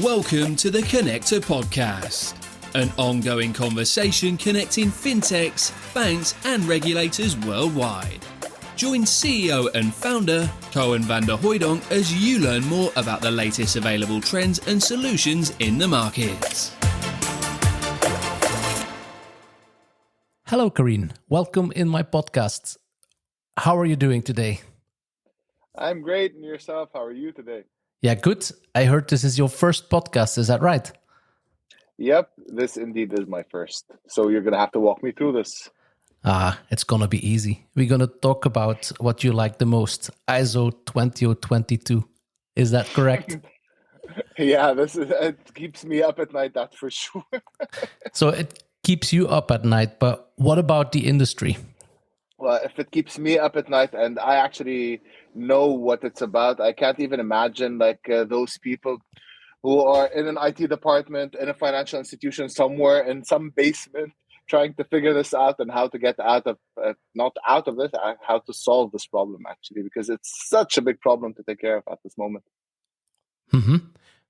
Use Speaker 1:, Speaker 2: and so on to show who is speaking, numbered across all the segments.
Speaker 1: Welcome to the Connector Podcast, an ongoing conversation connecting fintechs, banks, and regulators worldwide. Join CEO and founder Koen Vanderhoydonk as you learn more about the latest available trends and solutions in the market.
Speaker 2: Hello, Koen. Welcome in my podcast. How are you doing today?
Speaker 3: I'm great. And yourself? How are you today?
Speaker 2: Yeah, good. I heard this is your first podcast. Is that right?
Speaker 3: Yep, this indeed is my first. So you're going to have to walk me through this.
Speaker 2: It's going to be easy. We're going to talk about what you like the most, ISO20022. Is that correct?
Speaker 3: Yeah, it keeps me up at night, that's for sure.
Speaker 2: So it keeps you up at night, but what about the industry?
Speaker 3: Well, if it keeps me up at night and I actually know what it's about, I can't even imagine those people who are in an IT department in a financial institution somewhere in some basement trying to figure this out and how to get out of, not out of this, how to solve this problem actually, because it's such a big problem to take care of at this moment.
Speaker 2: Mm-hmm.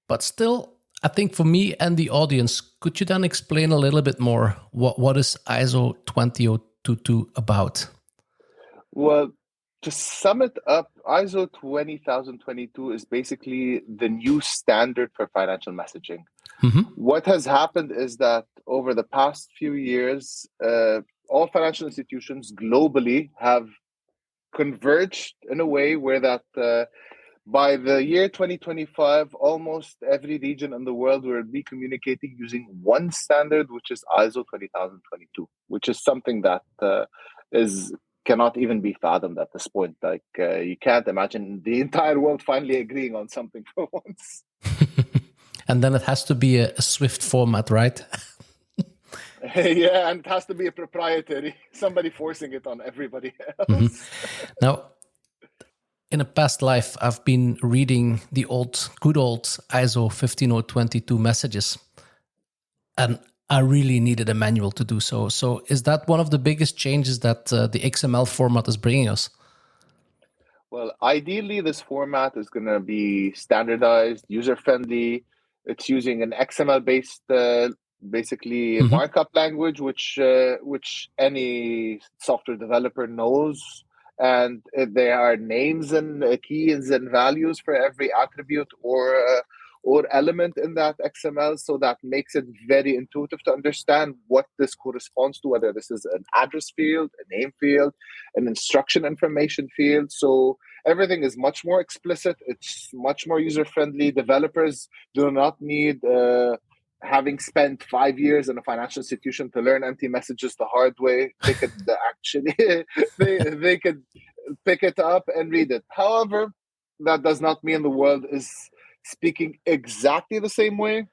Speaker 2: But still, I think for me and the audience, could you then explain a little bit more what is ISO 20022 about?
Speaker 3: Well, to sum it up, ISO 20022 is basically the new standard for financial messaging.
Speaker 2: Mm-hmm.
Speaker 3: What has happened is that over the past few years, all financial institutions globally have converged in a way where that by the year 2025, almost every region in the world will be communicating using one standard, which is ISO 20022, which is something that cannot even be fathomed at this point. You can't imagine the entire world finally agreeing on something for once.
Speaker 2: And then it has to be a Swift format, right?
Speaker 3: Yeah, and it has to be a proprietary, somebody forcing it on everybody else.
Speaker 2: Mm-hmm. Now, in a past life, I've been reading the good old ISO 15022 messages, and I really needed a manual to do so. So is that one of the biggest changes that the XML format is bringing us?
Speaker 3: Well, ideally, this format is going to be standardized, user-friendly. It's using an XML-based, basically markup language, which any software developer knows. And there are names and keys and values for every attribute or element in that XML, so that makes it very intuitive to understand what this corresponds to, whether this is an address field, a name field, an instruction information field. So everything is much more explicit. It's much more user-friendly. Developers do not need having spent 5 years in a financial institution to learn empty messages the hard way. They could actually they could pick it up and read it. However, that does not mean the world is speaking exactly the same way,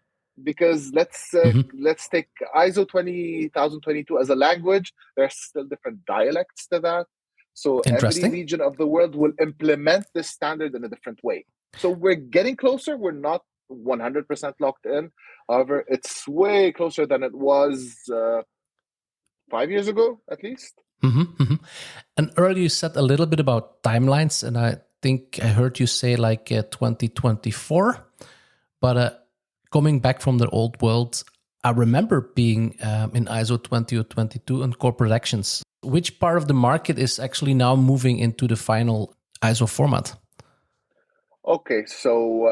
Speaker 3: because let's take ISO 20022 as a language. There are still different dialects to that. So every region of the world will implement this standard in a different way. So we're getting closer. We're not 100% locked in. However, it's way closer than it was 5 years ago, at least.
Speaker 2: Mm-hmm, mm-hmm. And earlier you said a little bit about timelines, and I think I heard you say 2024. But coming back from the old world, I remember being in ISO 20022 and corporate actions. Which part of the market is actually now moving into the final ISO format?
Speaker 3: Okay, so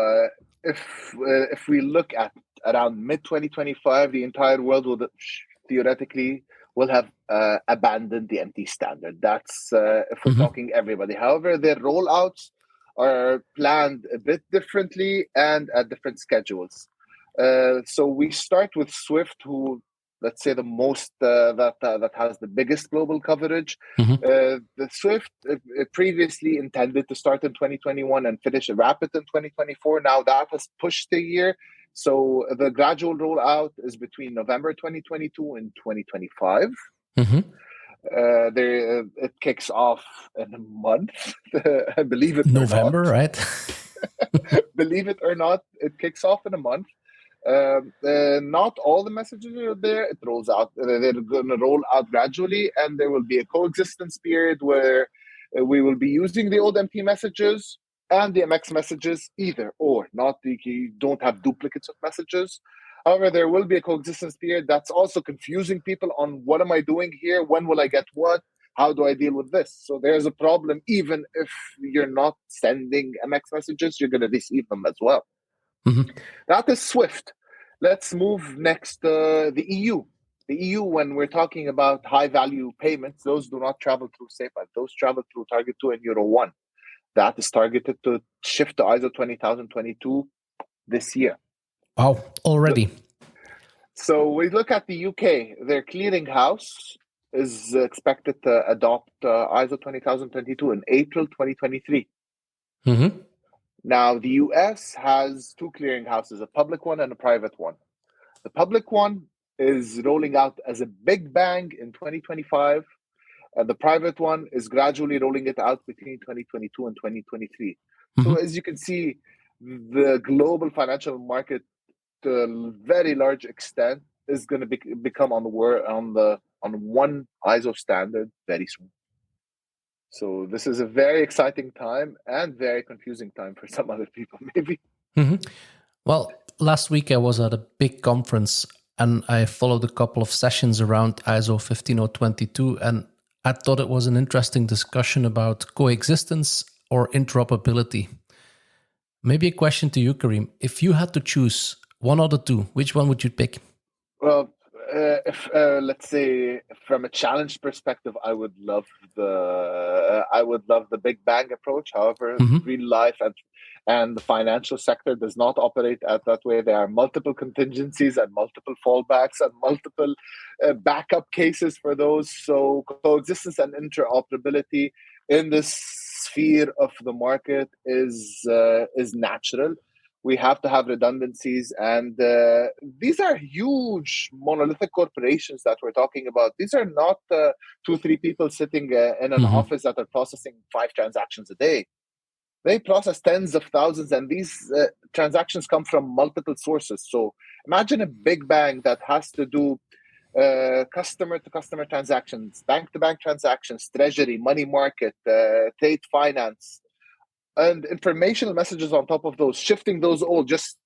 Speaker 3: if we look at around mid-2025, the entire world will theoretically will have abandoned the MT standard. That's if we're talking everybody. However, their rollouts are planned a bit differently and at different schedules. So we start with Swift, who, let's say, the most that has the biggest global coverage. The Swift previously intended to start in 2021 and finish rapid in 2024. Now that has pushed a year. So the gradual rollout is between November 2022 and 2025. It kicks off in a month. I believe it
Speaker 2: November,
Speaker 3: or not.
Speaker 2: Right?
Speaker 3: Believe it or not, it kicks off in a month. Not all the messages are there. It rolls out. They're going to roll out gradually, and there will be a coexistence period where we will be using the old MT messages and the MX messages either or, not you don't have duplicates of messages. However, there will be a coexistence period that's also confusing people on what am I doing here? When will I get what? How do I deal with this? So there's a problem. Even if you're not sending MX messages, you're going to receive them as well.
Speaker 2: Mm-hmm.
Speaker 3: That is SWIFT. Let's move next the EU. The EU, when we're talking about high-value payments, those do not travel through SEPA. Those travel through Target 2 and Euro 1. That is targeted to shift to ISO 20022 this year.
Speaker 2: Wow, already.
Speaker 3: So we look at the UK. Their clearinghouse is expected to adopt ISO 20022 in April 2023.
Speaker 2: Mm-hmm.
Speaker 3: Now, the US has two clearinghouses, a public one and a private one. The public one is rolling out as a big bang in 2025, and the private one is gradually rolling it out between 2022 and 2023. Mm-hmm. So as you can see, the global financial market, to a very large extent, is going to become on one ISO standard very soon. So this is a very exciting time and very confusing time for some other people, maybe.
Speaker 2: Mm-hmm. Well, last week I was at a big conference and I followed a couple of sessions around ISO 15022, and I thought it was an interesting discussion about coexistence or interoperability. Maybe a question to you, Karim. If you had to choose one or the two, which one would you pick?
Speaker 3: Well, if let's say from a challenge perspective, I would love the Big Bang approach. However, real life and the financial sector does not operate at that way. There are multiple contingencies and multiple fallbacks and multiple backup cases for those. So coexistence and interoperability in this sphere of the market is natural. We have to have redundancies, and these are huge monolithic corporations that we're talking about. These are not 2-3 people sitting in an office that are processing 5 transactions a day. They process tens of thousands, and these transactions come from multiple sources. So imagine a big bang that has to do customer-to-customer transactions, bank-to-bank transactions, treasury, money market, trade finance, and informational messages on top of those, shifting those all, just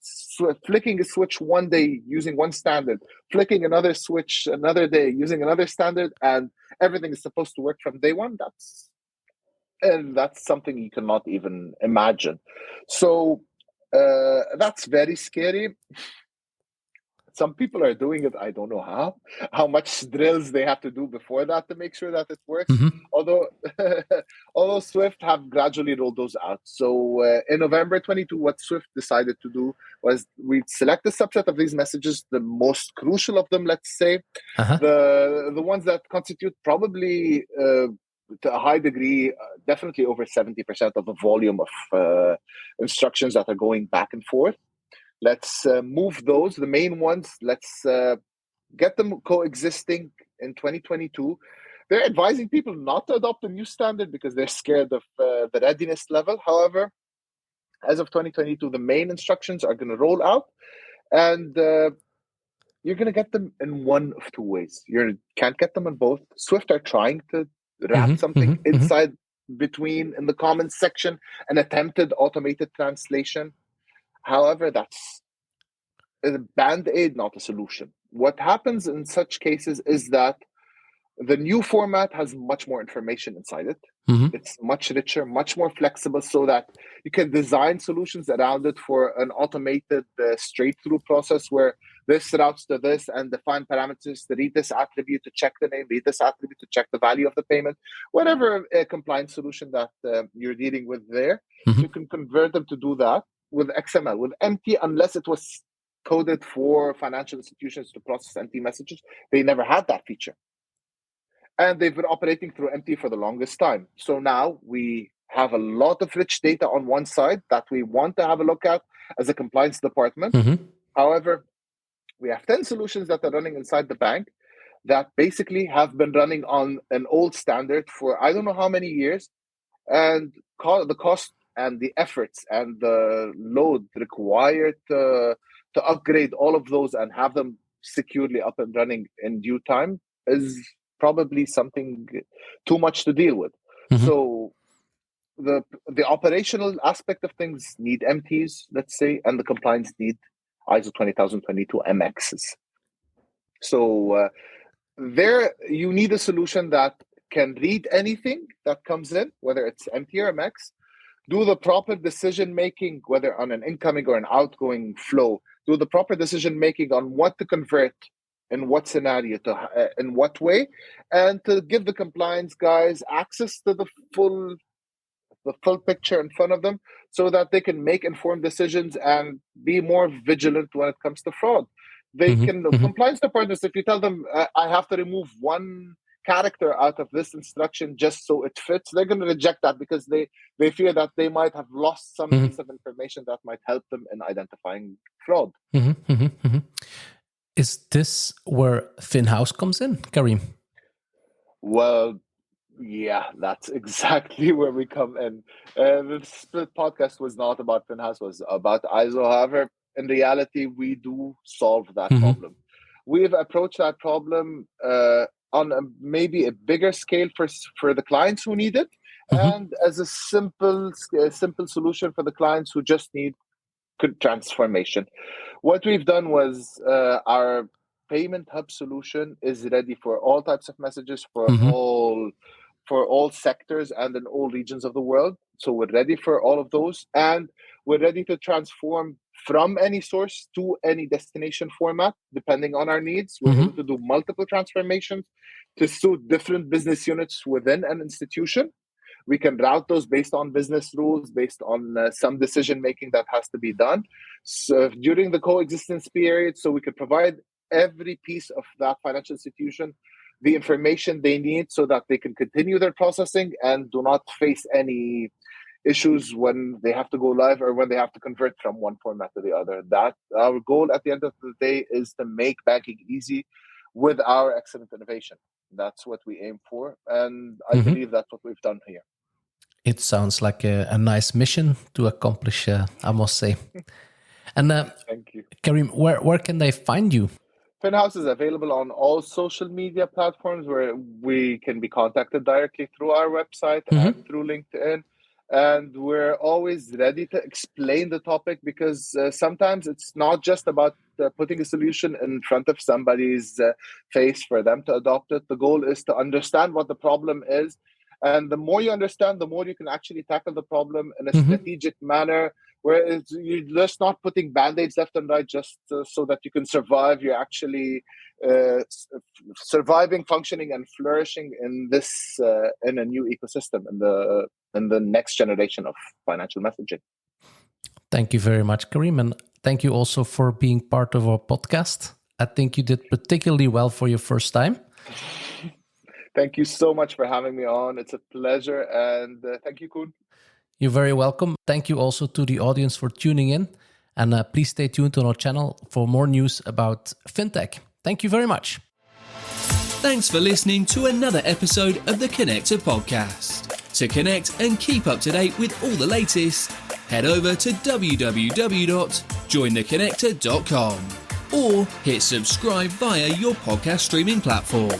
Speaker 3: flicking a switch one day using one standard, flicking another switch another day using another standard, and everything is supposed to work from day one. That's something you cannot even imagine. So that's very scary. Some people are doing it. I don't know how much drills they have to do before that to make sure that it works. Although Swift have gradually rolled those out. So in November 22, what Swift decided to do was we select a subset of these messages, the most crucial of them, let's say, the ones that constitute probably to a high degree, definitely over 70% of the volume of instructions that are going back and forth. Let's move those, the main ones. Let's get them coexisting in 2022. They're advising people not to adopt a new standard because they're scared of the readiness level. However, as of 2022, the main instructions are going to roll out, and you're going to get them in one of two ways. You can't get them in both. Swift are trying to wrap something inside between in the comments section, an attempted automated translation. However, that's a band-aid, not a solution. What happens in such cases is that the new format has much more information inside it. It's much richer, much more flexible, so that you can design solutions around it for an automated straight-through process where this routes to this and define parameters to read this attribute to check the name, read this attribute to check the value of the payment. Whatever compliance solution that you're dealing with there, you can convert them to do that with XML. With MT, unless it was coded for financial institutions to process MT messages, they never had that feature. And they've been operating through MT for the longest time. So now we have a lot of rich data on one side that we want to have a look at as a compliance department. However, we have 10 solutions that are running inside the bank that basically have been running on an old standard for I don't know how many years. And the cost and the efforts and the load required to upgrade all of those and have them securely up and running in due time is probably something too much to deal with. So the operational aspect of things need MTs, let's say, and the compliance need ISO20022 MXs. So there you need a solution that can read anything that comes in, whether it's MT or MX, do the proper decision making, whether on an incoming or an outgoing flow, do the proper decision making on what to convert, in what scenario, in what way, and to give the compliance guys access to the full picture in front of them, so that they can make informed decisions and be more vigilant when it comes to fraud. They can compliance departments, if you tell them I have to remove one character out of this instruction just so it fits, they're going to reject that because they fear that they might have lost some piece of information that might help them in identifying fraud.
Speaker 2: Is this where Fynhaus comes in, Karim?
Speaker 3: Well, yeah, that's exactly where we come in. The split podcast was not about Fynhaus, was about ISO. However, in reality, we do solve that problem. We've approached that problem on maybe a bigger scale for the clients who need it, and as a simple solution for the clients who just need good transformation. What we've done was our payment hub solution is ready for all types of messages for all sectors and in all regions of the world. So we're ready for all of those, and we're ready to transform from any source to any destination format, depending on our needs. We're able to do multiple transformations to suit different business units within an institution. We can route those based on business rules, based on some decision-making that has to be done. So during the coexistence period, so we could provide every piece of that financial institution the information they need so that they can continue their processing and do not face any issues when they have to go live or when they have to convert from one format to the other. That our goal at the end of the day is to make banking easy with our excellent innovation. That's what we aim for, and I believe that's what we've done here.
Speaker 2: It sounds like a nice mission to accomplish, I must say. And
Speaker 3: thank you,
Speaker 2: Karim. Where can they find you?
Speaker 3: Fynhaus is available on all social media platforms where we can be contacted directly through our website and through LinkedIn. And we're always ready to explain the topic, because sometimes it's not just about putting a solution in front of somebody's face for them to adopt it. The goal is to understand what the problem is. And the more you understand, the more you can actually tackle the problem in a strategic manner, where you're just not putting band-aids left and right just so that you can survive. You're actually surviving, functioning, and flourishing in this in a new ecosystem, in the next generation of financial messaging.
Speaker 2: Thank you very much, Karim, and thank you also for being part of our podcast. I think you did particularly well for your first time.
Speaker 3: Thank you so much for having me on. It's a pleasure, and thank you, Koen.
Speaker 2: You're very welcome. Thank you also to the audience for tuning in, and please stay tuned on our channel for more news about FinTech. Thank you very much.
Speaker 1: Thanks for listening to another episode of the Connector Podcast. To connect and keep up to date with all the latest, head over to www.jointheconnector.com or hit subscribe via your podcast streaming platform.